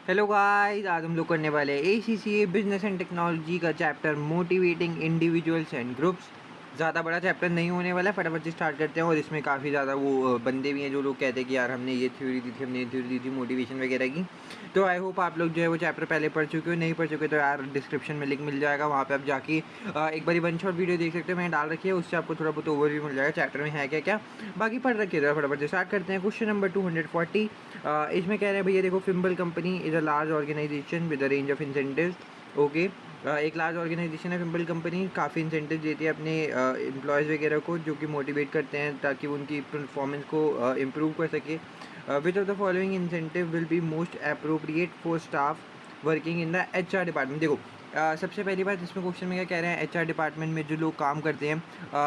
Hello guys, आज हम लोग करने वाले हैं ACCA बिजनेस एंड टेक्नोलॉजी का chapter motivating individuals and groups. ज़्यादा बड़ा चैप्टर नहीं होने वाला है, फटाफट से स्टार्ट करते हैं। और इसमें काफ़ी ज़्यादा वो बंदे भी हैं जो लोग कहते हैं कि यार हमने ये थ्योरी दी थी, हमने ये थ्योरी दी थी मोटिवेशन वगैरह की। तो आई होप आप लोग जो है वो चैप्टर पहले पढ़ चुके हो, नहीं पढ़ चुके तो यार डिस्क्रिप्शन में लिंक मिल जाएगा, वहाँ पर आप जाके एक बार वन शॉट वीडियो देख सकते हो, मैंने डाल रखी है, उससे आपको थोड़ा बहुत ओवरव्यू मिल जाएगा चैप्टर में है क्या क्या। बाकी पढ़ रखिए, तो फटाफट से स्टार्ट करते हैं। क्वेश्चन नंबर 240 इसमें कह रहे हैं भैया देखो, Fimble company is a large organization with a range of incentives. Okay, एक लार्ज ऑर्गेनाइजेशन है फिम्बल कंपनी, काफ़ी इंसेंटिव देती है अपने एम्प्लॉयज़ वगैरह को, जो कि मोटिवेट करते हैं ताकि वो उनकी परफॉर्मेंस को इम्प्रूव कर सके। Which of the following incentive will be most appropriate for staff working in the HR department. देखो, सबसे पहली बात इसमें क्वेश्चन में क्या कह रहे हैं, HR डिपार्टमेंट में जो लोग काम करते हैं,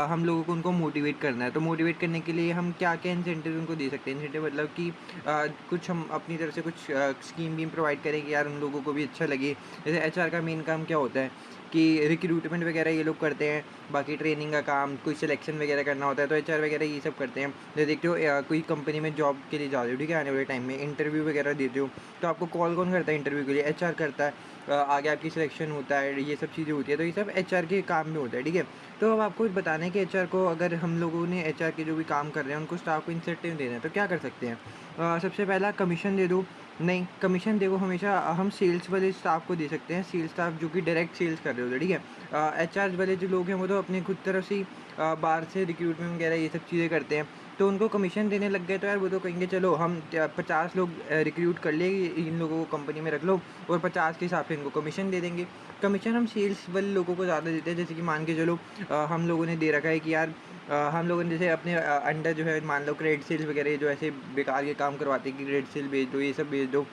हम लोगों को उनको मोटिवेट करना है। तो मोटिवेट करने के लिए हम क्या क्या इंसेंटिव उनको दे सकते हैं। इंसेंटिव मतलब कि कुछ हम अपनी तरफ से कुछ स्कीम भी प्रोवाइड करें कि यार उन लोगों को भी अच्छा लगे। जैसे HR का मेन काम क्या होता है कि रिक्रूटमेंट वगैरह ये लोग करते हैं, बाकी ट्रेनिंग का काम, कोई सिलेक्शन वगैरह करना होता है तो HR वगैरह ये सब करते हैं। जैसे देखते हो कोई कंपनी में जॉब के लिए जा रहे हो, ठीक है, आने वाले टाइम में इंटरव्यू वगैरह देते हो, तो आपको कॉल कौन करता है इंटरव्यू के लिए? HR करता है। आगे आपकी सिलेक्शन होता है, ये सब चीज़ें होती है, तो ये सब HR के काम में होता है, ठीक है। तो अब आपको बताना है कि HR को, अगर हम लोगों ने HR के जो भी काम कर रहे हैं उनको स्टाफ को इंसेंटिव देना है तो क्या कर सकते हैं? सबसे पहला कमीशन दे दो। नहीं, कमीशन देखो हमेशा हम सेल्स वाले स्टाफ को दे सकते हैं, सेल्स स्टाफ जो कि डायरेक्ट सेल्स कर रहे होते हैं, ठीक है। HR वाले जो लोग हैं वो तो अपने खुद तरफ से ही बाहर से रिक्रूटमेंट वगैरह ये सब चीज़ें करते हैं, तो उनको कमीशन देने लग गए तो यार वो तो कहेंगे चलो हम 50 लोग रिक्रूट कर लिए, इन लोगों को कंपनी में रख लो और 50 के हिसाब से इनको कमीशन दे देंगे। कमीशन हम सेल्स वाले लोगों को ज़्यादा देते हैं, जैसे कि मान के चलो हम लोगों ने दे रखा है कि यार हम लोगों ने जैसे अपने अंडर जो है मान लो क्रेडिट सेल्स वगैरह जो ऐसे बेकार के काम करवाते हैं कि क्रेडिट सेल बेच दो, ये सब बेच दो,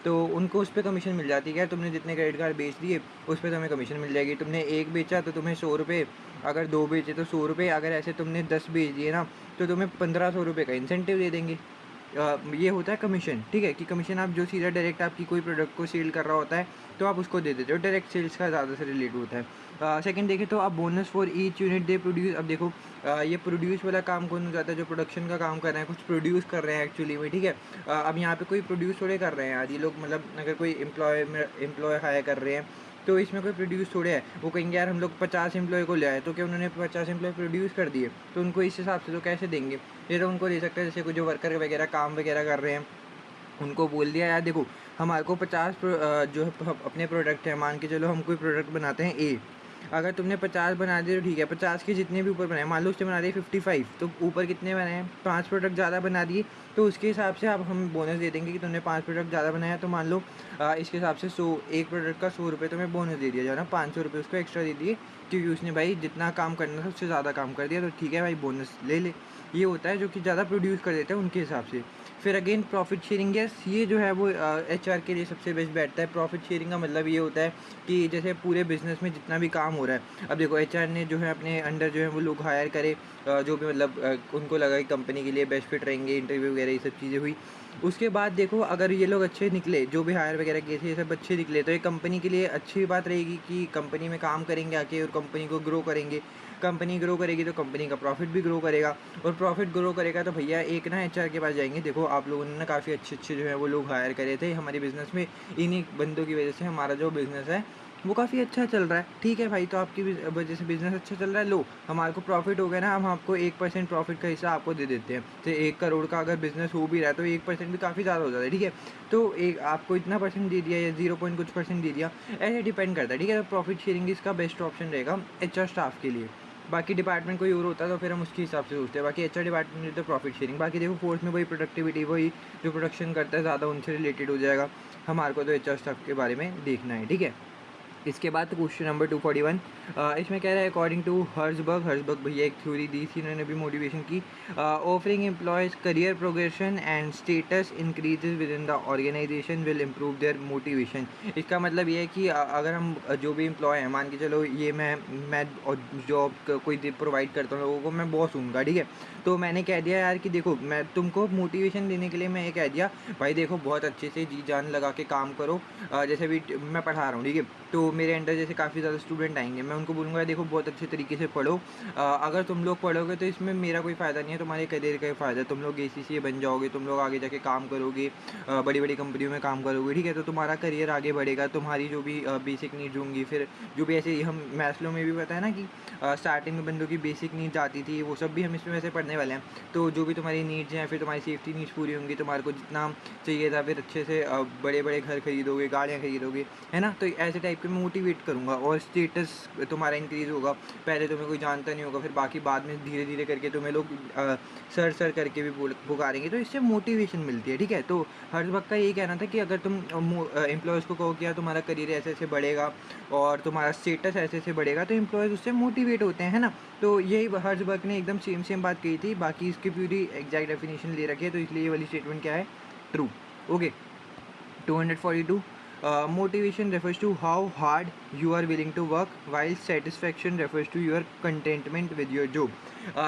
तो उनको उस पे कमीशन मिल जाती है। यार तुमने जितने क्रेडिट कार्ड बेच दिए उस पे तुम्हें कमीशन मिल जाएगी। तुमने एक बेचा तो तुम्हें 100 रुपये, अगर 2 बेचे तो 100 रुपये, अगर ऐसे तुमने 10 बेच दिए ना तो तुम्हें 1500 रुपये का इंसेंटिव दे देंगे। ये होता है कमीशन, ठीक है, कि कमीशन आप जो सीधा डायरेक्ट आपकी कोई प्रोडक्ट को सेल कर रहा होता है तो आप उसको दे देते हो, डायरेक्ट सेल्स का ज़्यादा से रिलेट होता है। सेकंड देखें तो आप bonus for each unit they produce. अब देखो ये प्रोड्यूस वाला काम कौन हो जाता है? जो प्रोडक्शन का काम कर रहे हैं, कुछ प्रोड्यूस कर रहे हैं एक्चुअली में, ठीक है। अब यहाँ पे कोई प्रोड्यूस थोड़े कर रहे हैं आज ये लोग, मतलब अगर कोई एम्प्लॉय हायर कर रहे हैं तो इसमें कोई प्रोड्यूस थोड़े है। वो कहेंगे यार हम लोग 50 एम्प्लॉय को ले आए, तो क्या उन्होंने 50 एम्प्लॉय प्रोड्यूस कर दिए? तो उनको इस हिसाब से तो कैसे देंगे? ये तो उनको दे सकते हैं जैसे कोई जो वर्कर वगैरह काम वगैरह कर रहे हैं, उनको बोल दिया यार देखो हमारे को 50 जो है अपने प्रोडक्ट है, मान के चलो हम कोई प्रोडक्ट बनाते हैं ए, अगर तुमने 50 बना दिए तो ठीक है, 50 के जितने भी ऊपर बनाए, मान लो उसने बना दिए 55, तो ऊपर कितने बनाए हैं? 5 प्रोडक्ट ज़्यादा बना दिए, तो उसके हिसाब से आप हम बोनस दे देंगे कि तुमने 5 प्रोडक्ट ज़्यादा बनाया, तो मान लो इसके हिसाब से 100, एक प्रोडक्ट का 100 रुपये तुम्हें बोनस दे दिया जाए ना, 500 रुपये उसको एक्स्ट्रा दे दिए क्योंकि उसने भाई जितना काम करना था उससे ज़्यादा काम कर दिया, तो ठीक है भाई बोनस ले ले। ये होता है जो कि ज़्यादा प्रोड्यूस कर देते हैं उनके हिसाब से। फिर अगेन प्रॉफिट शेयरिंग, यस ये जो है वो HR के लिए सबसे बेस्ट बैठता है। प्रॉफिट शेयरिंग का मतलब ये होता है कि जैसे पूरे बिज़नेस में जितना भी काम हो रहा है, अब देखो HR ने जो है अपने अंडर जो है वो लोग हायर करे, जो भी मतलब उनको लगा कि कंपनी के लिए बेस्ट फिट रहेंगे, इंटरव्यू वगैरह ये सब चीज़ें हुई। उसके बाद देखो अगर ये लोग अच्छे निकले, जो भी हायर वगैरह किए थे ये सब अच्छे निकले, तो ये कंपनी के लिए अच्छी बात रहेगी कि कंपनी में काम करेंगे आके और कंपनी को ग्रो करेंगे। कंपनी ग्रो करेगी तो कंपनी का प्रॉफिट भी ग्रो करेगा, और प्रॉफिट ग्रो करेगा तो भैया एक ना HR के पास जाएंगे, देखो आप लोगों ने ना काफ़ी अच्छे अच्छे जो है वो लोग हायर करे थे हमारे बिज़नेस में, इन्हीं बंदों की वजह से हमारा जो बिज़नेस है वो काफ़ी अच्छा चल रहा है। ठीक है भाई, तो आपकी वजह से बिज़नेस अच्छा चल रहा है, लो हमारे को प्रॉफिट हो गया ना, हम आपको 1% प्रॉफिट का हिस्सा आपको दे देते हैं। तो 1 करोड़ का अगर बिज़नेस हो भी रहा है तो 1% भी काफ़ी ज़्यादा हो जाता है, ठीक है। तो एक आपको इतना परसेंट दे दिया या 0 पॉइंट कुछ परसेंट दे दिया, ऐसे डिपेंड करता है, ठीक है। तो प्रॉफिट शेयरिंग इसका बेस्ट ऑप्शन रहेगा HR स्टाफ के लिए। बाकी डिपार्टमेंट कोई और होता है तो फिर हम उसके हिसाब से सोचते हैं। बाकी HR डिपार्टमेंट में तो प्रॉफिट शेयरिंग, बाकी देखो फोर्स में वही प्रोडक्टिविटी, वही जो प्रोडक्शन करता है ज़्यादा उनसे रिलेटेड हो जाएगा। हमारे को तो HR स्टाफ के बारे में देखना है, ठीक है। इसके बाद क्वेश्चन नंबर 241, इसमें कह रहा है अकॉर्डिंग टू हर्जबर्ग भैया एक थ्योरी दी थी इन्होंने भी मोटिवेशन की, offering employees career progression and status increases within the organization will improve their motivation. इसका मतलब ये है कि अगर हम जो भी एम्प्लॉय हैं, मान के चलो ये मैं जॉब कोई प्रोवाइड करता हूँ लोगों को, मैं बॉस हूँगा, ठीक है। तो मैंने कह दिया यार कि देखो मैं तुमको मोटिवेशन देने के लिए मैं ये कह दिया भाई देखो बहुत अच्छे से जी जान लगा के काम करो, जैसे भी मैं पढ़ा रहा हूँ, ठीक है, तो मेरे अंडर जैसे काफ़ी ज़्यादा स्टूडेंट आएंगे, मैं उनको बोलूँगा देखो बहुत अच्छे तरीके से पढ़ो, अगर तुम लोग पढ़ोगे तो इसमें मेरा कोई फ़ायदा नहीं है, तुम्हारे करियर का ही फ़ायदा है। तुम लोग ACCA बन जाओगे, तुम लोग आगे जाके काम करोगे, बड़ी बड़ी कंपनियों में काम करोगे, ठीक है, तो तुम्हारा करियर आगे बढ़ेगा, तुम्हारी जो भी बेसिक नीड्स होंगी, फिर जो भी ऐसे हम मैस्लो में भी पता है ना कि स्टार्टिंग में बंदों की बेसिक नीड्स आती थी, वो सब भी हम इसमें वैसे पढ़ने वाले हैं। तो जो भी तुम्हारी नीड्स हैं, फिर तुम्हारी सेफ्टी नीड्स पूरी होंगी, तुम्हारे को जितना चाहिए था, फिर अच्छे से बड़े बड़े घर खरीदोगे, गाड़ियाँ खरीदोगे, है ना। तो ऐसे टाइप के मैं मोटिवेट करूँगा और स्टेटस तुम्हारा इंक्रीज़ होगा। पहले तुम्हें कोई जानता नहीं होगा, फिर बाकी बाद में धीरे धीरे करके तुम्हें लोग सर करके भी पुकारेंगे, तो इससे मोटिवेशन मिलती है, ठीक है। तो हर वक्त का यही कहना था कि अगर तुम एम्प्लॉयज़ को कहो कि यार तुम्हारा करियर ऐसे ऐसे बढ़ेगा और तुम्हारा स्टेटस ऐसे ऐसे बढ़ेगा, तो एम्प्लॉयज़ उससे मोटिवेट होते हैं, है ना। तो यही हर्ज़बर्ग ने एकदम सेम बात कही थी, बाकी इसकी पूरी एग्जैक्ट डेफिनेशन ले रखी है, तो इसलिए ये वाली स्टेटमेंट क्या है, true. Okay, 242, motivation refers to how hard you are willing to work, while satisfaction refers to your contentment with your job.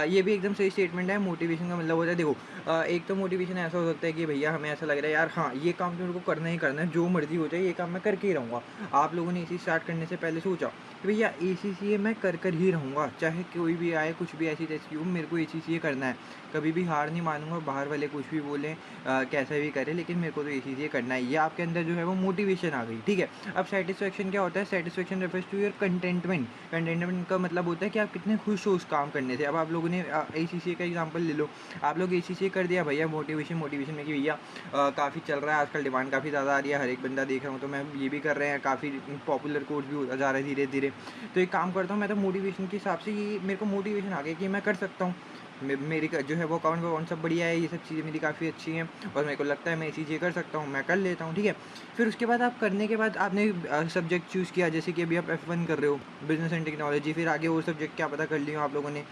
ये भी एकदम सही स्टेटमेंट है। मोटिवेशन का मतलब होता है, देखो एक तो मोटिवेशन ऐसा हो सकता है कि भैया हमें ऐसा लग रहा है यार हाँ ये काम तो मेरे को करना ही करना है, जो मर्जी हो जाए ये काम मैं करके ही रहूँगा। आप लोगों ने इसी स्टार्ट करने से पहले सोचा कि भैया ACCA मैं कर ही रहूँगा, चाहे कोई भी आए, कुछ भी ऐसी तैसी हो, मेरे को ACCA करना है, कभी भी हार नहीं मानूंगा, बाहर वाले कुछ भी बोलें, कैसा भी करें, लेकिन मेरे को तो ACCA करना है। ये आपके अंदर जो है वो मोटिवेशन आ गई, ठीक है। अब सेटिस्फेक्शन क्या होता है, satisfaction refers to your contentment. Contentment का मतलब होता है कि आप कितने खुश हो उस काम करने से। अब आप लोगों ने ACCA का एग्जांपल ले लो, आप लोग ACCA कर दिया, भैया मोटिवेशन में कि भैया काफ़ी चल रहा है आजकल, डिमांड काफ़ी ज़्यादा आ रही है, हर एक बंदा देख रहा हूँ, तो मैं ये भी कर रहे हैं, काफ़ी पॉपुलर कोर्स भी होता जा रहा है धीरे धीरे। तो एक काम करता हूँ मैं, तो मोटिवेशन के हिसाब से ये मेरे को मोटिवेशन आ गया कि मैं कर सकता हूँ, मेरी जो है वो अकाउंट सब बढ़िया है, ये सब चीज़ें मेरी काफ़ी अच्छी हैं और मेरे को लगता है मैं ये चीज़ें कर सकता हूँ, मैं कर लेता हूँ, ठीक है। फिर उसके बाद आप करने के बाद आपने सब्जेक्ट चूज़ किया, जैसे कि अभी आप F1 कर रहे हो, बिजनेस एंड टेक्नोलॉजी, फिर आगे वो सब्जेक्ट क्या पता कर लिया आप लोगों ने।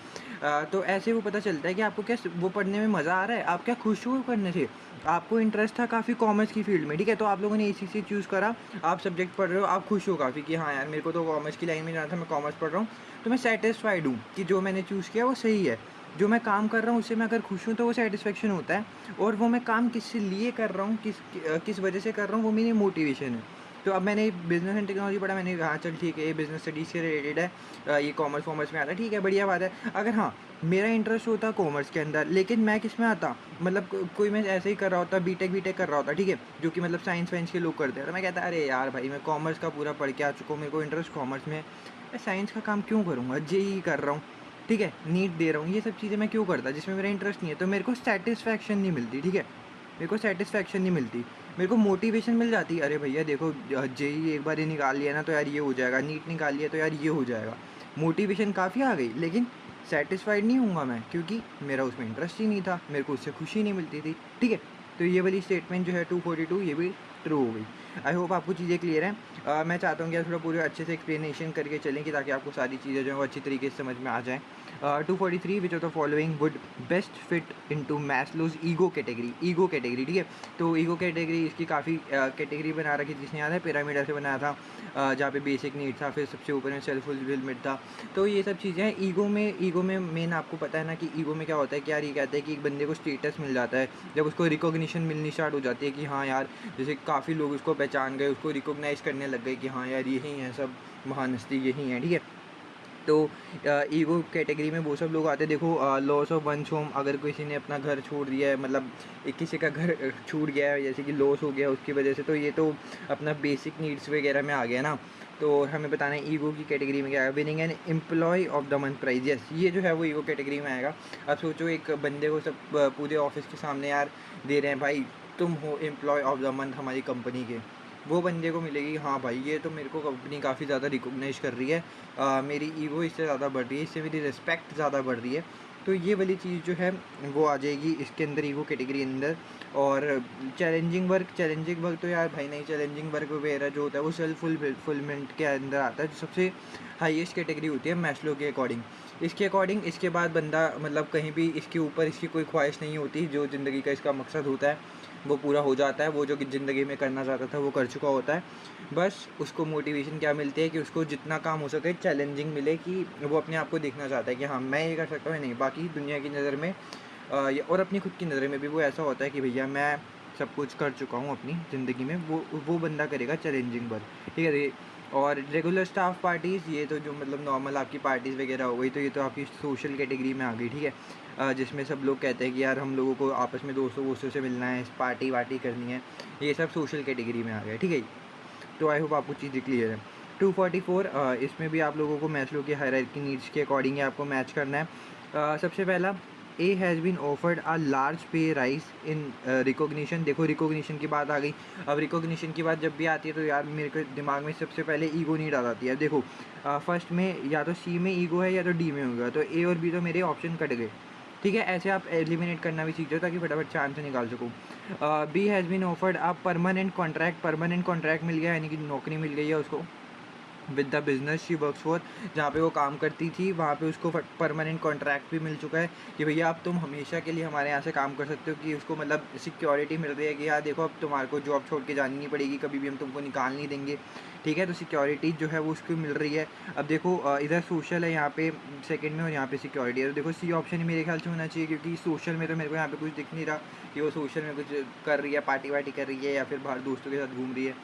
तो ऐसे वो पता चलता है कि आपको क्या वो पढ़ने में मज़ा आ रहा है, आप क्या खुश हो करने से, आपको इंटरेस्ट था काफ़ी कॉमर्स की फील्ड में, ठीक है, तो आप लोगों ने ACCA चूज़ करा, आप सब्जेक्ट पढ़ रहे हो, आप खुश हो काफ़ी कि हाँ यार मेरे को तो कॉमर्स की लाइन में जाना था, मैं कॉमर्स पढ़ रहा हूँ, तो मैं सेटिस्फाइड हूँ कि जो मैंने चूज़ किया वो सही है, जो मैं काम कर रहा हूँ उससे मैं अगर खुश हूँ तो वो सेटिस्फेक्शन होता है, और वो मैं काम किस लिए कर रहा हूँ, किस वजह से कर रहा हूँ, वो मेरी मोटिवेशन है। तो अब मैंने बिजनेस एंड टेक्नोलॉजी पढ़ा, मैंने कहा चल ठीक है ये बिजनेस स्टडीज़ से रिलेटेड है, ये कॉमर्स वॉमर्स में आता है, ठीक है बढ़िया बात है। अगर हाँ मेरा इंटरेस्ट होता कॉमर्स के अंदर, लेकिन मैं किस में आता, मतलब कोई मैं ऐसे ही कर रहा होता, बीटेक कर रहा होता, ठीक है, जो कि मतलब साइंस वाइंस के लोग करते हैं, तो मैं कहता अरे यार भाई मैं कॉमर्स का पूरा पढ़ के आ चुका हूँ, मेरे को इंटरेस्ट कॉमर्स में, मैं साइंस का काम क्यों करूँगा, JEE कर रहा हूँ, ठीक है, नीट दे रहा हूँ, ये सब चीज़ें मैं क्यों करता जिसमें मेरा इंटरेस्ट नहीं है, तो मेरे को सेटिस्फैक्शन नहीं मिलती, ठीक है, मेरे को सेटिस्फैक्शन नहीं मिलती, मेरे को मोटिवेशन मिल जाती, अरे भैया देखो JEE एक बार ही निकाल लिया ना तो यार ये हो जाएगा, नीट निकाल लिया तो यार ये हो जाएगा, मोटिवेशन काफ़ी आ गई, लेकिन सेटिस्फाइड नहीं हूँगा मैं, क्योंकि मेरा उसमें इंटरेस्ट ही नहीं था, मेरे को उससे खुशी नहीं मिलती थी, ठीक है। तो ये वाली स्टेटमेंट जो है 242 ये भी ट्रू हो गई। आई होप आपको चीज़ें क्लियर हैं। मैं चाहता हूँ कि आप थोड़ा पूरे अच्छे से एक्सप्लेनेशन करके चलें कि ताकि आपको सारी चीज़ें जो है वो अच्छी तरीके से समझ में आ जाएँ। 243, which of the following would best fit into Maslow's ego category, ठीक है। तो ईगो कैटेगरी इसकी काफ़ी कैटेगरी बना रखी, जिसने याद है पिरामिड ऐसे बनाया था, जहाँ पे बेसिक नीड था, फिर सबसे ऊपर में सेल्फ फुलफिलमेंट था। तो ये सब चीज़ें हैं ईगो में मेन आपको पता है ना कि ईगो में क्या होता है कि यार ये कहते हैं कि एक बंदे को स्टेटस मिल जाता है, जब उसको रिकॉग्निशन मिलनी स्टार्ट हो जाती है कि हाँ यार, जैसे काफ़ी लोग उसको पहचान गए, उसको रिकॉग्नाइज़ करने लग गए कि हाँ यार यही हैं सब महान हस्ती, यही हैं, ठीक है। तो ईगो कैटेगरी में वो सब लोग आते हैं, देखो लॉस ऑफ वंस होम, अगर किसी ने अपना घर छोड़ दिया है, मतलब किसी का घर छूट गया है, जैसे कि लॉस हो गया उसकी वजह से, तो ये तो अपना बेसिक नीड्स वगैरह में आ गया ना। तो हमें बताना है ईगो की कैटेगरी में क्या है, winning an employee of the month prize, yes ये जो है वो ईगो कैटेगरी में आएगा। अब सोचो एक बंदे को सब पूरे ऑफिस के सामने यार दे रहे हैं, भाई तुम हो एम्प्लॉय ऑफ द मंथ हमारी कंपनी के, वो बंदे को मिलेगी हाँ भाई ये तो मेरे को कंपनी काफ़ी ज़्यादा रिकॉग्नाइज कर रही है, मेरी ईगो इससे ज़्यादा बढ़ रही है, इससे मेरी रिस्पेक्ट ज़्यादा बढ़ रही है। तो ये वाली चीज़ जो है वो आ जाएगी इसके अंदर, ईगो कैटेगरी अंदर। और चैलेंजिंग वर्क तो यार भाई नहीं, चैलेंजिंग वर्क वगैरह जो होता है वो सेल्फ फुलफिलमेंट के अंदर आता है, जो सबसे हाईएस्ट कैटेगरी होती है मैस्लो के अकॉर्डिंग। इसके बाद बंदा मतलब कहीं भी इसके ऊपर इसकी कोई ख्वाहिश नहीं होती, जो ज़िंदगी का इसका मकसद होता है वो पूरा हो जाता है, वो जो कि ज़िंदगी में करना चाहता था वो कर चुका होता है। बस उसको मोटिवेशन क्या मिलती है कि उसको जितना काम हो सके चैलेंजिंग मिले, कि वो अपने आप को देखना चाहता है कि हाँ मैं ये कर सकता हूँ, नहीं बाकी दुनिया की नज़र में और अपनी खुद की नज़र में भी वो ऐसा होता है कि भैया मैं सब कुछ कर चुका हूँ अपनी ज़िंदगी में, वो बंदा करेगा चैलेंजिंग वर्क, ठीक है। और रेगुलर स्टाफ पार्टीज़, ये तो जो मतलब नॉर्मल आपकी पार्टीज़ वगैरह हो गई, तो ये तो आपकी सोशल कैटेगरी में आ गई, ठीक है। जिसमें सब लोग कहते हैं कि यार हम लोगों को आपस में दोस्तों वोस्तों से मिलना है, पार्टी वार्टी करनी है, ये सब सोशल कैटेगरी में आ गया, ठीक है। तो आई होप आपको चीज़ें क्लियर है। 244 इसमें भी आप लोगों को मैस्लो की हायरार्की नीड्स के अकॉर्डिंग आपको मैच करना है। सबसे पहला, A has been offered a large pay rise in recognition. देखो रिकॉग्निशन की बात आ गई। अब रिकॉग्निशन की बात जब भी आती है तो यार मेरे को दिमाग में सबसे पहले ईगो नीड आ जाती है। देखो फर्स्ट में या तो सी में ईगो है या तो डी में होगा, तो ए और बी तो मेरे ऑप्शन कट गए, ठीक है। ऐसे आप एलिमिनेट करना भी सीख जाओ ताकि फटाफट से आंसर निकाल सको। B has been offered a permanent contract मिल गया, यानी कि नौकरी मिल गई है उसको with the business she works for, जहाँ पे वो काम करती थी वहाँ पे उसको परमानेंट कॉन्ट्रैक्ट भी मिल चुका है कि भैया अब तुम हमेशा के लिए हमारे यहाँ से काम कर सकते हो, कि उसको मतलब सिक्योरिटी मिल रही है कि यार देखो अब तुम्हारे को जॉब छोड़ के जानी नहीं पड़ेगी, कभी भी हम तुमको निकाल नहीं देंगे, ठीक है। तो सिक्योरिटी जो है वो उसको मिल रही है। अब देखो इधर सोशल है यहाँ पे सेकंड में और यहाँ पे सिक्योरिटी है, तो देखो सी ऑप्शन ही मेरे ख्याल से होना चाहिए, क्योंकि सोशल में तो मेरे को यहाँ पे कुछ दिख नहीं रहा कि वो सोशल में कुछ कर रही है, पार्टी वार्टी कर रही है या फिर बाहर दोस्तों के साथ घूम रही है,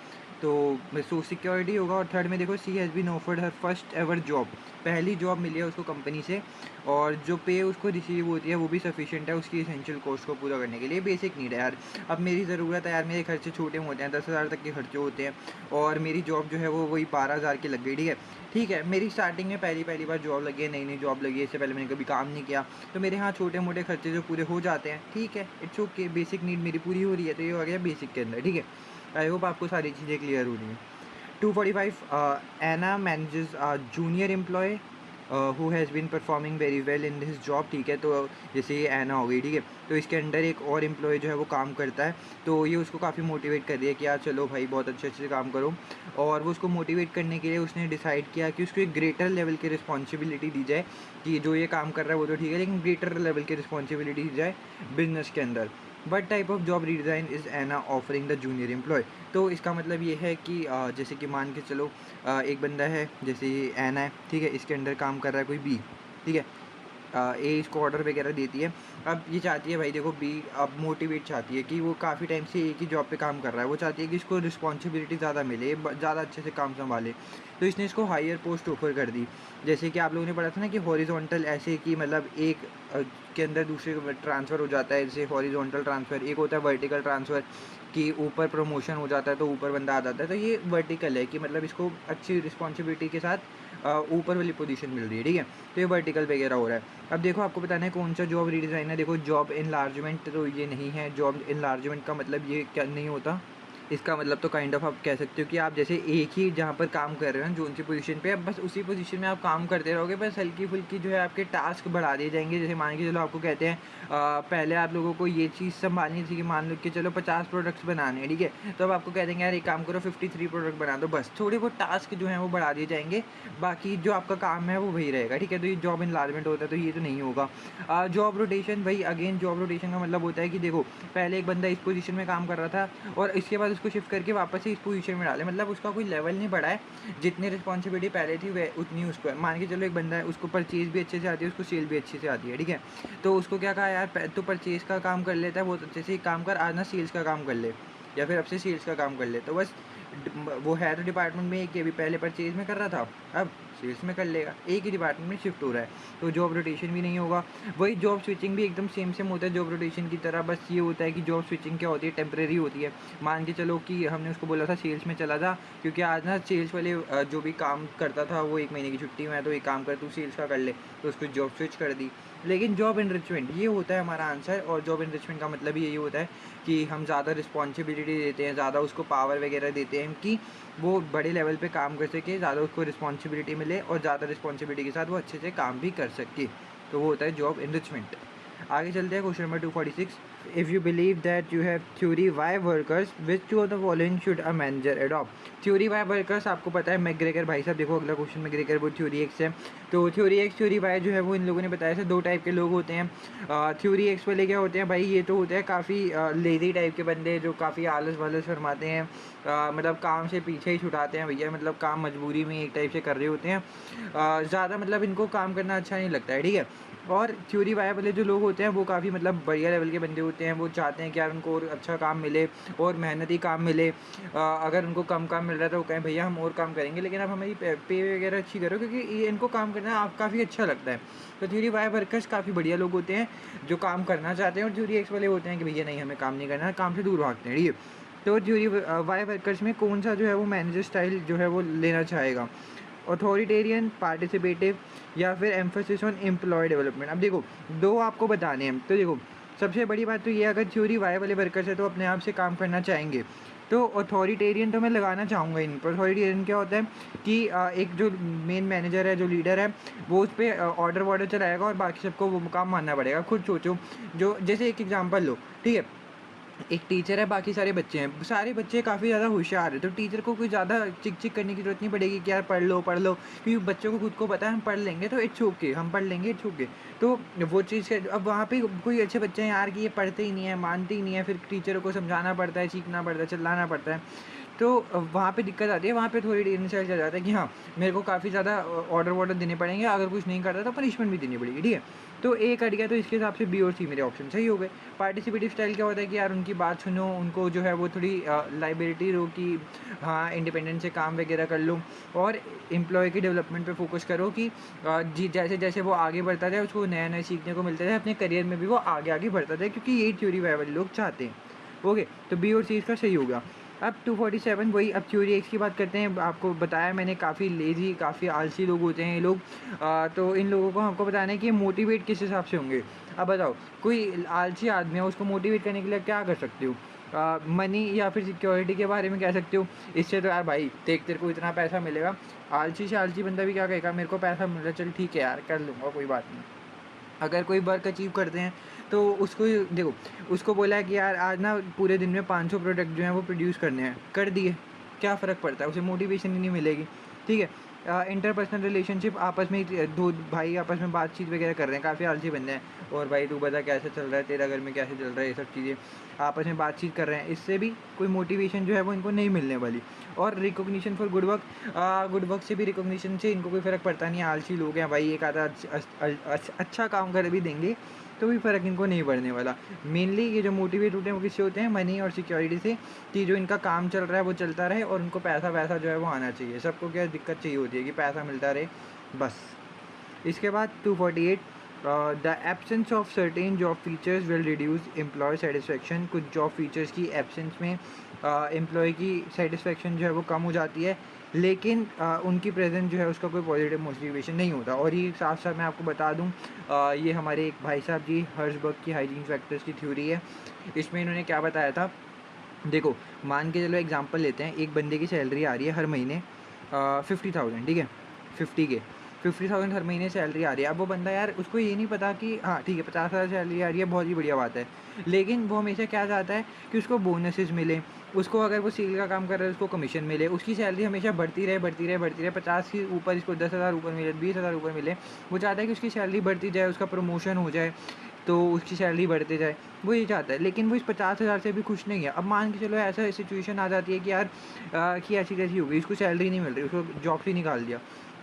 तो सो सिक्योरिटी होगा। और थर्ड में देखो C has been offered her first ever job, पहली जॉब मिली है उसको कंपनी से, और जो पे उसको रिसीव होती है वो भी सफिशिएंट है उसकी एसेंशियल कॉस्ट को पूरा करने के लिए, बेसिक नीड है यार। अब मेरी ज़रूरत है यार, मेरे खर्चे छोटे होते हैं, 10,000 तक के खर्चे होते हैं, और मेरी जॉब जो है वो वही 12,000 की लग गई, ठीक है। ठीक है, मेरी स्टार्टिंग में पहली बार जॉब लगी है, नई जॉब लगी है, इससे पहले मैंने कभी काम नहीं किया, तो मेरे यहाँ छोटे मोटे खर्चे जो पूरे हो जाते हैं, ठीक है, इट्स ओके, बेसिक नीड मेरी पूरी हो रही है, तो ये हो गया बेसिक के अंदर, ठीक है। आई होप आपको सारी चीज़ें क्लियर हो रही हैं। 245 Anna manages junior employee who has been performing very well in this job, ठीक है। तो जैसे ये एना हो गई, ठीक है, तो इसके अंडर एक और एम्प्लॉय जो है वो काम करता है, तो ये उसको काफ़ी मोटिवेट कर रही है कि यार चलो भाई बहुत अच्छे से काम करो, और वो उसको मोटिवेट करने के लिए उसने डिसाइड किया कि उसको एक ग्रेटर लेवल की रिस्पॉन्सिबिलिटी दी जाए, कि जो ये काम कर रहा है वो तो ठीक है, लेकिन ग्रेटर लेवल की रिस्पॉन्सिबिलिटी दी जाए बिजनेस के अंदर। But type of job redesign is an offering the junior employee. तो इसका मतलब ये है कि जैसे कि मान के चलो एक बंदा है, जैसे ये एना है, ठीक है, इसके अंडर काम कर रहा है कोई बी, ठीक है। ए इसको ऑर्डर वगैरह देती है। अब ये चाहती है भाई देखो बी अब मोटिवेट चाहती है कि वो काफ़ी टाइम से एक ही जॉब पे काम कर रहा है, वो चाहती है कि इसको रिस्पॉन्सिबिलिटी ज़्यादा मिले, ज़्यादा अच्छे से काम संभाले, तो इसने इसको हायर पोस्ट ऑफर कर दी। जैसे कि आप लोगों ने पढ़ा था ना कि हॉरिजॉन्टल ऐसे कि मतलब एक के अंदर दूसरे को ट्रांसफ़र हो जाता है, जैसे हॉरिजॉन्टल ट्रांसफ़र, एक होता है वर्टिकल ट्रांसफ़र कि ऊपर प्रमोशन हो जाता है तो ऊपर बंदा आ जाता है, तो ये वर्टिकल है कि मतलब इसको अच्छी रिस्पॉन्सिबिलिटी के साथ ऊपर वाली पोजीशन मिल रही है, ठीक है। तो ये वर्टिकल वगैरह हो रहा है। अब देखो आपको बताना है कौन सा जॉब रीडिज़ाइन है। देखो जॉब इनलार्जमेंट तो ये नहीं है, जॉब इनलार्जमेंट का मतलब ये क्या नहीं होता, इसका मतलब तो काइंड ऑफ आप कह सकते हो कि आप जैसे एक ही जहाँ पर काम कर रहे हो ना जो सी पोजीशन पे, अब बस उसी पोजीशन में आप काम करते रहोगे, बस हल्की फुल्की जो है आपके टास्क बढ़ा दिए जाएंगे। जैसे मान के चलो आपको कहते हैं पहले आप लोगों को ये चीज़ संभालनी थी कि मान लो कि चलो 50 प्रोडक्ट्स बनाने हैं, ठीक है, तो अब आपको कह देंगे यार एक काम करो 53 प्रोडक्ट बना दो, बस थोड़े बहुत टास्क जो हैं वो बढ़ा दिए जाएंगे, बाकी जो आपका काम है वो वही रहेगा, ठीक है। तो ये जॉब इनलार्जमेंट होता है, तो ये तो नहीं होगा। जॉब रोटेशन, भाई अगेन जॉब रोटेशन का मतलब होता है कि देखो पहले एक बंदा इस पोजीशन में काम कर रहा था और इसके बाद उसको शिफ्ट करके वापस से इस पोजीशन में डाले, मतलब उसका कोई लेवल नहीं बढ़ा है, जितनी रिस्पॉन्सिबिलिटी पहले थी वह उतनी उसको है। मान के चलो एक बंदा है उसको परचेज भी अच्छे से आती है, उसको सेल भी अच्छे से आती है, ठीक है, तो उसको क्या कहा यार तो परचेज का काम कर लेता है बहुत अच्छे से, काम कर, आज ना सेल्स का काम कर ले, या फिर अब से सेल्स का काम कर ले, तो बस वो है तो डिपार्टमेंट में एक ही, अभी पहले परचेज में कर रहा था अब सेल्स में कर लेगा, एक ही डिपार्टमेंट में शिफ्ट हो रहा है, तो जॉब रोटेशन भी नहीं होगा। वही जॉब स्विचिंग भी एकदम सेम होता है जॉब रोटेशन की तरह, बस ये होता है कि जॉब स्विचिंग क्या होती है, टेम्प्रेरी होती है। मान के चलो कि हमने उसको बोला था सेल्स में चला जा, क्योंकि आज ना सेल्स वाले जो भी काम करता था वो 1 महीने की छुट्टी में है, तो एक काम कर तू सेल्स का कर ले, तो उसको जॉब स्विच कर दी। लेकिन जॉब इनरिचमेंट ये होता है हमारा आंसर, और जॉब इनरिचमेंट का मतलब यही होता है कि हम ज़्यादा रिस्पॉन्सिबिलिटी देते हैं, ज़्यादा उसको पावर वगैरह देते हैं कि वो बड़े लेवल पे काम कर सके, ज़्यादा उसको रिस्पॉन्सिबिलिटी मिले और ज़्यादा रिस्पॉन्सिबिलिटी के साथ वो अच्छे से काम भी कर सके, तो वो होता है जॉब इनरिचमेंट। आगे चलते हैं question number 246। If you believe that you have theory Y workers which two of the following should a manager adopt. Theory Y workers आपको पता है मैकग्रेगर भाई साहब, देखो अगला क्वेश्चन मैकग्रेगर वो थ्योरी एक्स है, तो थ्योरी एक्स थ्योरी वाई जो है वो इन लोगों ने बताया था 2 टाइप के लोग होते हैं। थ्योरी एक्स वाले क्या होते हैं भाई, ये तो होते हैं काफ़ी लेज़ी टाइप के बंदे जो काफ़ी आलस वालस फरमाते हैं, मतलब काम से पीछे ही छुटाते हैं भैया, मतलब काम मजबूरी में एक टाइप से कर रहे होते हैं, ज़्यादा मतलब इनको काम करना अच्छा नहीं लगता है, ठीक है। और थ्योरी वाई वाले जो लोग होते हैं वो काफ़ी मतलब बढ़िया लेवल के बंदे होते हैं, वो चाहते हैं कि यार उनको और अच्छा काम मिले और मेहनती काम मिले। अगर उनको कम काम मिल रहा है तो वो कहें भैया हम और काम करेंगे, लेकिन आप हमारी पे वगैरह अच्छी करो, क्योंकि ये इनको काम करना आप काफ़ी अच्छा लगता है। तो थ्योरी वाई वर्कर्स काफ़ी बढ़िया लोग होते हैं जो काम करना चाहते हैं, और थ्योरी एक्स वाले होते हैं कि भैया नहीं हमें काम नहीं करना, काम से दूर भागते हैं, ठीक है। तो थ्योरी वाई वर्कर्स में कौन सा जो है वो मैनेजर स्टाइल जो है वो लेना चाहेगा, अथॉरिटेरियन, पार्टिसिपेटिव, या फिर एम्फोसिस ऑन एम्प्लॉय डेवलपमेंट। अब देखो दो आपको बताने हैं, तो देखो सबसे बड़ी बात तो ये, अगर थ्योरी वाई वाले वर्कर्स है तो अपने आप से काम करना चाहेंगे, तो अथॉरिटेरियन तो मैं लगाना चाहूँगा इन पर। अथॉरिटेरियन क्या होता है कि एक जो मेन मैनेजर है, जो लीडर है, वो उस पर ऑर्डर वॉर्डर चलाएगा और बाकी सबको वो काम मानना पड़ेगा। खुद सोचो, जो जैसे एक एग्जांपल लो, ठीक है, एक टीचर है, बाकी सारे बच्चे हैं, सारे बच्चे काफ़ी ज़्यादा होशियार है, तो टीचर को कोई ज़्यादा चिक करने की ज़रूरत नहीं पड़ेगी कि यार पढ़ लो, क्योंकि बच्चों को खुद को पता है हम पढ़ लेंगे तो इट्स ओके, हम पढ़ लेंगे इट्स ओके। तो वो चीज़ अब वहाँ पे कोई अच्छे बच्चे हैं यार कि ये पढ़ते ही नहीं है, मानते ही नहीं है, फिर टीचरों को समझाना पड़ता है, सीखना पड़ता है, चिल्लाना पड़ता है, तो वहाँ पे दिक्कत आती है। वहाँ पे थोड़ी डिफरेंशियल चल जाता है कि हाँ मेरे को काफ़ी ज़्यादा ऑर्डर वॉर्डर देने पड़ेंगे, अगर कुछ नहीं करता तो पनिशमेंट भी देनी पड़ेगी, ठीक है। तो ए कट गया, तो इसके हिसाब से बी और सी मेरे ऑप्शन सही हो गए। पार्टिसिपेटिव स्टाइल क्या होता है कि यार उनकी बात सुनो, उनको जो है वो थोड़ी लाइबिलिटी दो कि हाँ इंडिपेंडेंस से काम वगैरह कर लो, और एम्प्लॉय की डेवलपमेंट पे फोकस करो कि जी जैसे जैसे वो आगे बढ़ता जाए उसको नया नया सीखने को मिलता जाए, अपने करियर में भी वो आगे आगे बढ़ता जाए, क्योंकि यही थ्योरी वाई वाले लोग चाहते हैं। ओके, तो बी और सी इसका सही होगा। अब 247 वही, अब थ्योरी एक्स की बात करते हैं। आपको बताया मैंने काफ़ी लेज़ी, काफ़ी आलसी लोग होते हैं ये लोग। तो इन लोगों को हमको बताना है कि ये मोटिवेट किस हिसाब से होंगे। अब बताओ, कोई आलसी आदमी है, उसको मोटिवेट करने के लिए क्या कर सकते हो? मनी या फिर सिक्योरिटी के बारे में कह सकते हो, इससे तो यार भाई देख तेरे को इतना पैसा मिलेगा। आलसी से आलसी बंदा भी क्या कहेगा, मेरे को पैसा मिल रहा है चल ठीक है यार कर लूँगा, कोई बात नहीं। अगर कोई वर्क अचीव करते हैं तो उसको देखो, उसको बोला है कि यार आज ना पूरे दिन में 500 प्रोडक्ट जो हैं वो प्रोड्यूस करने हैं, कर दिए, क्या फ़र्क पड़ता है, उसे मोटिवेशन ही नहीं मिलेगी, ठीक है। इंटरपर्सनल रिलेशनशिप, आपस में दो भाई आपस में बातचीत वगैरह कर रहे हैं, काफ़ी आलसी बंदे हैं, और भाई तू बता कैसे चल रहा है, तेरा घर में कैसे चल रहा है, ये सब चीज़ें आपस में बातचीत कर रहे हैं, इससे भी कोई मोटिवेशन जो है वो इनको नहीं मिलने वाली। और रिकॉग्निशन फॉर गुड वर्क से भी, रिकॉग्निशन से इनको कोई फ़र्क पड़ता नहीं है, आलसी लोग हैं भाई, एक आधा अच्छा काम कर भी देंगे तो भी फ़र्क इनको नहीं पड़ने वाला। मेनली ये जो मोटिवेट होते हैं वो किससे होते हैं, मनी और सिक्योरिटी से, कि जो इनका काम चल रहा है वो चलता रहे और उनको पैसा वैसा जो है वो आना चाहिए। सबको क्या दिक्कत चाहिए होती है कि पैसा मिलता रहे बस। इसके बाद 248, the absence of certain job features will reduce employee satisfaction. कुछ जॉब फीचर्स की एब्सेंस में एम्प्लॉय की सेटिस्फेक्शन जो है वो कम हो जाती है, लेकिन उनकी प्रेजेंस जो है उसका कोई पॉजिटिव मोटिवेशन नहीं होता। और ये साथ साथ मैं आपको बता दूं, ये हमारे एक भाई साहब जी हर्जबर्ग की हाइजीन फैक्टर्स की थ्योरी है। इसमें इन्होंने क्या बताया था, देखो मान के चलो एग्जांपल लेते हैं, एक बंदे की सैलरी आ रही है हर महीने 50,000, ठीक है, 50,000 हर महीने सैलरी आ रही है। अब वो बंदा यार उसको ये नहीं पता कि हाँ ठीक है 50,000 सैलरी आ रही है, बहुत ही बढ़िया बात है, लेकिन वो हमेशा क्या चाहता है कि उसको बोनसेस मिले, उसको अगर वो सेल का काम कर रहा है उसको कमीशन मिले, उसकी सैलरी हमेशा बढ़ती रहे बढ़ती रहे बढ़ती रहे, 50 के ऊपर इसको 10,000 ऊपर मिले, 20,000 ऊपर मिले। वो चाहता है कि उसकी सैलरी बढ़ती जाए, उसका प्रमोशन हो जाए, तो उसकी सैलरी बढ़ती जाए, वो ये चाहता है। लेकिन वो इस 50,000 से भी खुश नहीं है। अब मान के चलो ऐसा सिचुएशन आ जाती है कि यार कि ऐसी कैसी हो गई, उसको सैलरी नहीं मिल रही, उसको जॉब से निकाल दिया।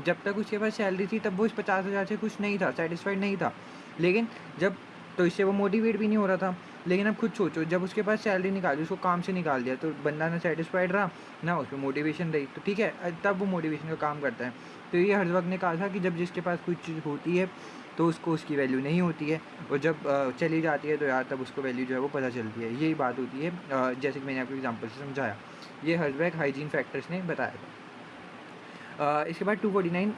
जब तक उसके पास सैलरी थी तब वो इस 50,000 से खुश नहीं था, सेटिस्फाइड नहीं था। लेकिन जब, तो इससे वो मोटिवेट भी नहीं हो रहा था। लेकिन अब खुद सोचो, जब उसके पास सैलरी निकाली, उसको काम से निकाल दिया, तो बंदा ना सेटिस्फाइड रहा, ना उसमें मोटिवेशन रही, तो ठीक है तब वो मोटिवेशन का काम करता है। तो ये हर वक्त ने कहा था कि जब जिसके पास कुछ चीज़ होती है तो उसको उसकी वैल्यू नहीं होती है, और जब चली जाती है तो यार तब उसको वैल्यू जो है वो पता चलती है। यही बात होती है, जैसे कि मैंने आपको एग्जांपल से समझाया। ये हर्जबर्ग हाइजीन फैक्टर्स ने बताया था। इसके बाद 249,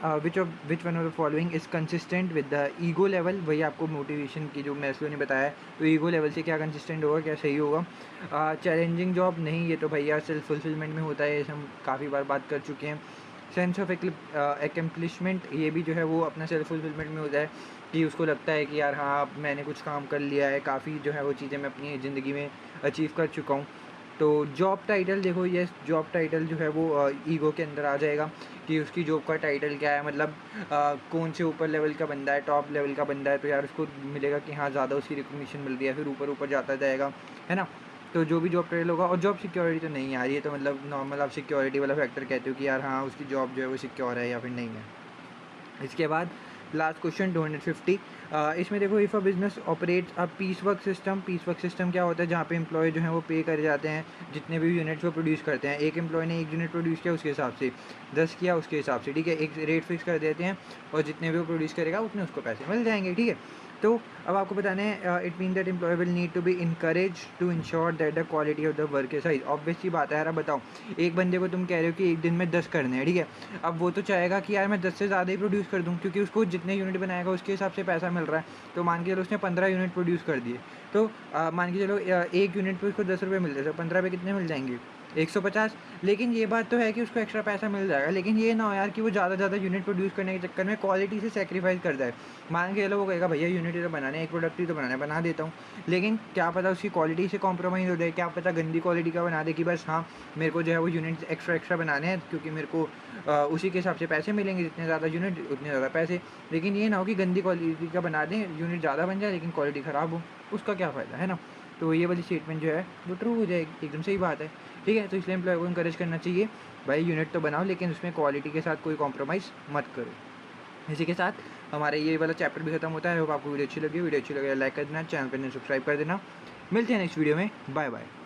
which one of the following is consistent with the ego level. वही आपको मोटिवेशन की जो मैस्लो ने बताया, तो ईगो लेवल से क्या कंसिस्टेंट होगा, क्या सही होगा। चैलेंजिंग जॉब नहीं, ये तो भैया सेल्फ फुलफिलमेंट में होता है, इसे हम काफ़ी बार बात कर चुके हैं। सेंस ऑफ एकम्प्लिशमेंट, ये भी जो है वो अपना सेल्फ फुलफिलमेंट में होता है कि उसको लगता है कि यार हाँ अब मैंने कुछ काम कर लिया है, काफ़ी जो है वो चीज़ें मैं अपनी ज़िंदगी में अचीव कर चुका हूँ। तो जॉब टाइटल देखो, ये जॉब टाइटल जो है वो ईगो के अंदर आ जाएगा कि उसकी जॉब का टाइटल क्या है, मतलब कौन से ऊपर लेवल का बंदा है, टॉप लेवल का बंदा है, तो यार उसको मिलेगा कि हाँ ज़्यादा उसकी रिकॉग्निशन मिल रही है, फिर ऊपर ऊपर जाता जाएगा, है ना। तो जो भी जॉब टाइटल होगा, और जॉब सिक्योरिटी तो नहीं आ रही है, तो मतलब नॉर्मल आप सिक्योरिटी वाला फैक्टर कहते हो कि यार हाँ उसकी जॉब जो है वो सिक्योर है या फिर नहीं है। इसके बाद लास्ट क्वेश्चन 250। इसमें देखो, if a business operates a piece work system क्या होता है, जहाँ पे एम्प्लॉय जो है वो पे करे जाते हैं जितने भी यूनिट्स वो प्रोड्यूस करते हैं। एक एम्प्लॉय ने 1 यूनिट प्रोड्यूस किया उसके हिसाब से, 10 किया उसके हिसाब से, ठीक है, एक रेट फिक्स कर देते हैं और जितने भी वो प्रोड्यूस करेगा उतने उसको पैसे मिल जाएंगे, ठीक है। तो अब आपको बताना है, it mean that employee will need to be encourage to ensure that the quality of the work is high. Obvious सी बात है यार। अब बताओ, एक बंदे को तुम कह रहे हो कि एक दिन में 10 करने हैं, ठीक है। अब वो तो चाहेगा कि यार मैं 10 से ज़्यादा ही प्रोड्यूस कर दूँ, क्योंकि उसको जितने यूनिट बनाएगा उसके हिसाब से पैसा मिल रहा है। तो मान के चलो उसने 15 यूनिट प्रोड्यूस कर दिए, तो मान के चलो एक यूनिट पर उसको 10 रुपये मिलते हैं, तो 15 पे कितने मिल जाएंगे, 150। लेकिन ये बात तो है कि उसको एक्स्ट्रा पैसा मिल जाएगा, लेकिन ये ना हो यार कि वो ज़्यादा यूनिट प्रोड्यूस करने के चक्कर में क्वालिटी से सेक्रीफाइस कर जाए। मान के चलो वो कहेगा भैया यूनिट ही तो बनाना है, एक प्रोडक्ट ही तो बनाना है, बना देता हूँ, लेकिन क्या पता उसकी क्वालिटी से कॉम्प्रोमाइज़ हो जाए, क्या पता गंदी क्वालिटी का बना दे कि बस हाँ मेरे को जो है वो यूनिट एक्स्ट्रा बनाने हैं, क्योंकि मेरे को उसी के हिसाब से पैसे मिलेंगे, जितने ज़्यादा यूनिट उतने ज़्यादा पैसे। लेकिन ये ना हो कि गंदी क्वालिटी का बना दें, यूनिट ज़्यादा बन जाए लेकिन क्वालिटी ख़राब हो, उसका क्या फ़ायदा, है ना। तो ये वाली स्टेटमेंट जो है वो ट्रू हो जाएगी, एकदम सही बात है, ठीक है। तो इसलिए एम्प्लॉय को इंकरेज करना चाहिए, भाई यूनिट तो बनाओ लेकिन उसमें क्वालिटी के साथ कोई कॉम्प्रोमाइज़ मत करो। इसी के साथ हमारा ये वाला चैप्टर भी खत्म होता है। होप आपको वीडियो अच्छी लगी। वीडियो अच्छी लगे लाइक कर देना, चैनल पर सब्सक्राइब कर देना। मिलते हैं नेक्स्ट वीडियो में, बाय बाय।